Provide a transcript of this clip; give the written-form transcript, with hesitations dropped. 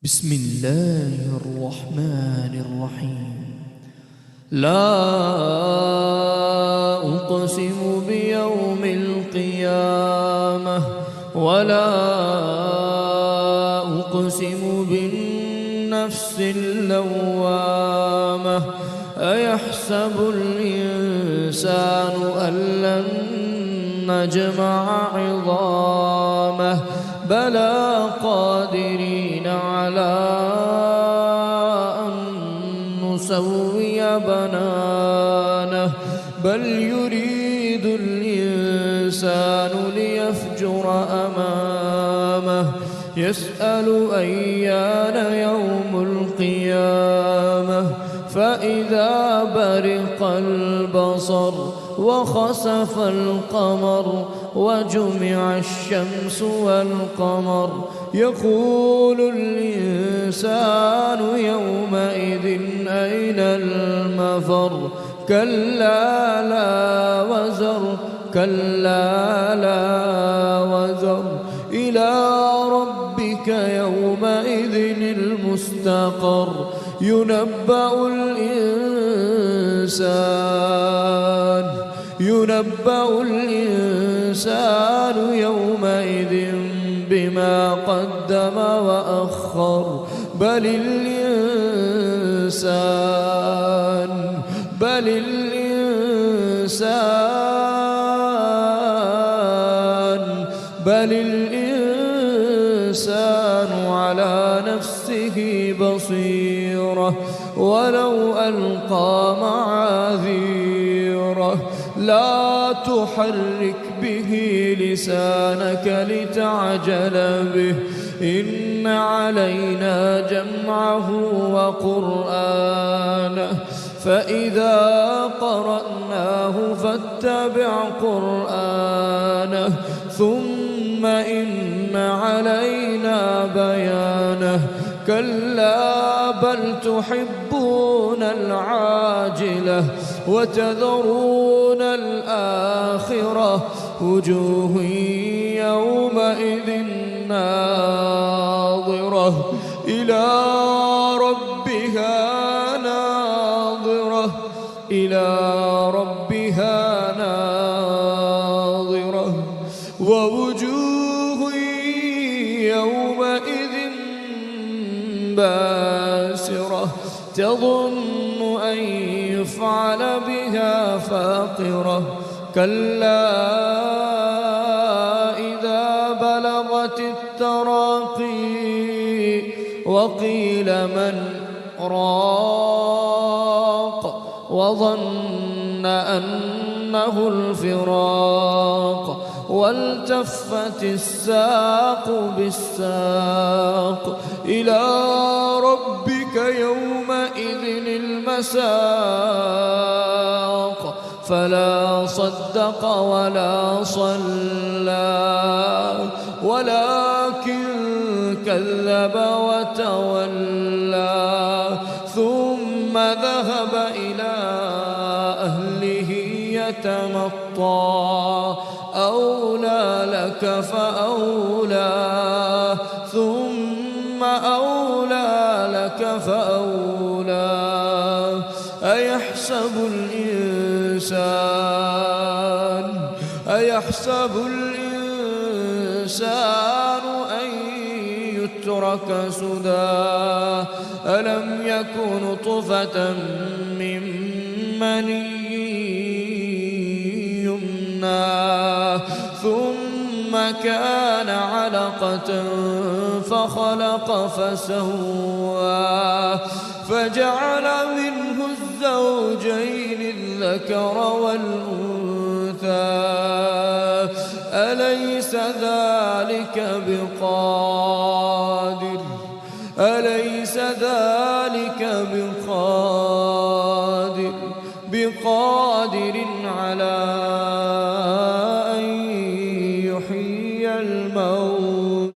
بسم الله الرحمن الرحيم. لا أقسم بيوم القيامة ولا أقسم بالنفس اللوامة. أيحسب الإنسان أن لن نجمع عظامه بلى قادرين على أن نسوي بنانه بل يريد الإنسان ليفجر أمامه يسأل أيان يوم القيامة فإذا برق البصر وخسف القمر وجمع الشمس والقمر يقول الإنسان يومئذ أين المفر كلا لا وزر كلا لا وزر إلى ربك يومئذ المستقر ينبأ الإنسان يومئذ بما قدم وأخر بل الإنسان على نفسه بصيرة ولو ألقى معاذيره لا تحرك به لسانك لتعجل به إن علينا جمعه وقرآنه فإذا قرأناه فاتبع قرآنه ثم إن علينا بيانه كلا بل تحبون العاجلة وتذرون الآخرة وجوه يومئذ ناظرة إلى ربها ناظرة ووجوه يومئذ باسرة تظن أن يفعل بها فاقرة كلا إذا بلغت التراقي وقيل من راق وظن أنه الفراق والتفت الساق بالساق إلى ربك يومئذ المساق فلا صدق ولا صلى ولكن كذب وتولى ثم ذهب إلى أهله يتمطى أولى لك فأولى ثم أولى لك فأولى أيحسب الإنسان أن يترك سدى ألم يكن نطفة من مني يمنى ثم كان علقة فخلق فسوى فجعل منه الزوجين الذكر والأنثى أليس ذلك بقادر على